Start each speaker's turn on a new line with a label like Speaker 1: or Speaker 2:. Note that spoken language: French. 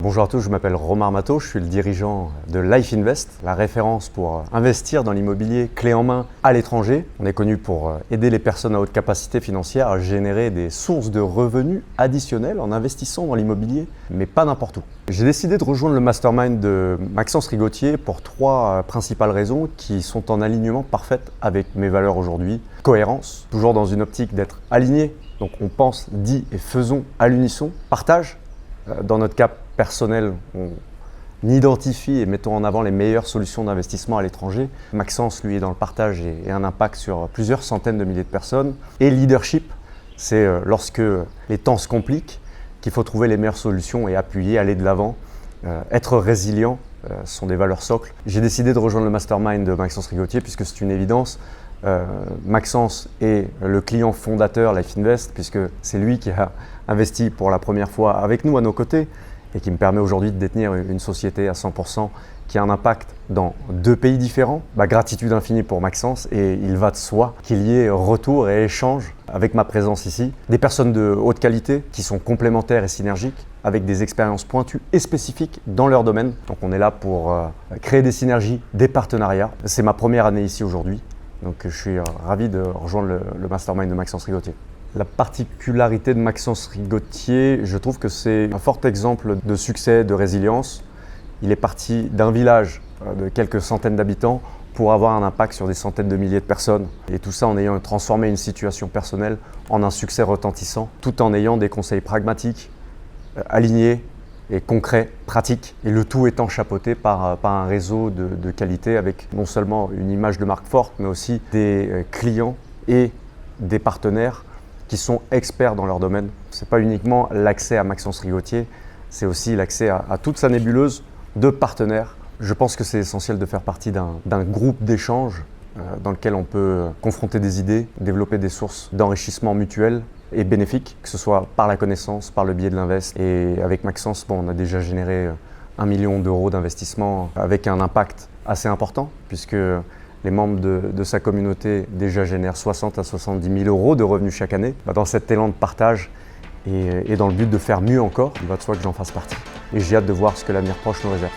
Speaker 1: Bonjour à tous, je m'appelle Romain Matot, je suis le dirigeant de Life Invest, la référence pour investir dans l'immobilier clé en main à l'étranger. On est connu pour aider les personnes à haute capacité financière à générer des sources de revenus additionnels en investissant dans l'immobilier, mais pas n'importe où. J'ai décidé de rejoindre le mastermind de Maxence Rigotier pour trois principales raisons qui sont en alignement parfait avec mes valeurs aujourd'hui. Cohérence, toujours dans une optique d'être aligné, donc on pense, dit et faisons à l'unisson. Partage, dans notre cas personnel, on identifie et mettons en avant les meilleures solutions d'investissement à l'étranger. Maxence, lui, est dans le partage et un impact sur plusieurs centaines de milliers de personnes. Et leadership, c'est lorsque les temps se compliquent, qu'il faut trouver les meilleures solutions et appuyer, aller de l'avant, être résilient, sont des valeurs socles. J'ai décidé de rejoindre le mastermind de Maxence Rigotier puisque c'est une évidence. Maxence est le client fondateur Life Invest puisque c'est lui qui a investi pour la première fois avec nous à nos côtés et qui me permet aujourd'hui de détenir une société à 100% qui a un impact dans deux pays différents. Gratitude infinie pour Maxence et il va de soi qu'il y ait retour et échange avec ma présence ici. Des personnes de haute qualité qui sont complémentaires et synergiques avec des expériences pointues et spécifiques dans leur domaine. Donc on est là pour créer des synergies, des partenariats. C'est ma première année ici aujourd'hui. Donc je suis ravi de rejoindre le mastermind de Maxence Rigotier. La particularité de Maxence Rigotier, je trouve que c'est un fort exemple de succès, de résilience. Il est parti d'un village de quelques centaines d'habitants pour avoir un impact sur des centaines de milliers de personnes. Et tout ça en ayant transformé une situation personnelle en un succès retentissant, tout en ayant des conseils pragmatiques, alignés et concrets, pratiques. Et le tout étant chapeauté par un réseau de qualité avec non seulement une image de marque forte, mais aussi des clients et des partenaires qui sont experts dans leur domaine. Ce n'est pas uniquement l'accès à Maxence Rigotier, c'est aussi l'accès à toute sa nébuleuse de partenaires. Je pense que c'est essentiel de faire partie d'un groupe d'échange dans lequel on peut confronter des idées, développer des sources d'enrichissement mutuel et bénéfiques, que ce soit par la connaissance, par le biais de l'invest. Et avec Maxence, on a déjà généré 1 million d'euros d'investissement avec un impact assez important puisque les membres de sa communauté déjà génèrent 60 à 70 000 euros de revenus chaque année. Dans cet élan de partage et dans le but de faire mieux encore, il va de soi que j'en fasse partie. Et j'ai hâte de voir ce que l'avenir proche nous réserve.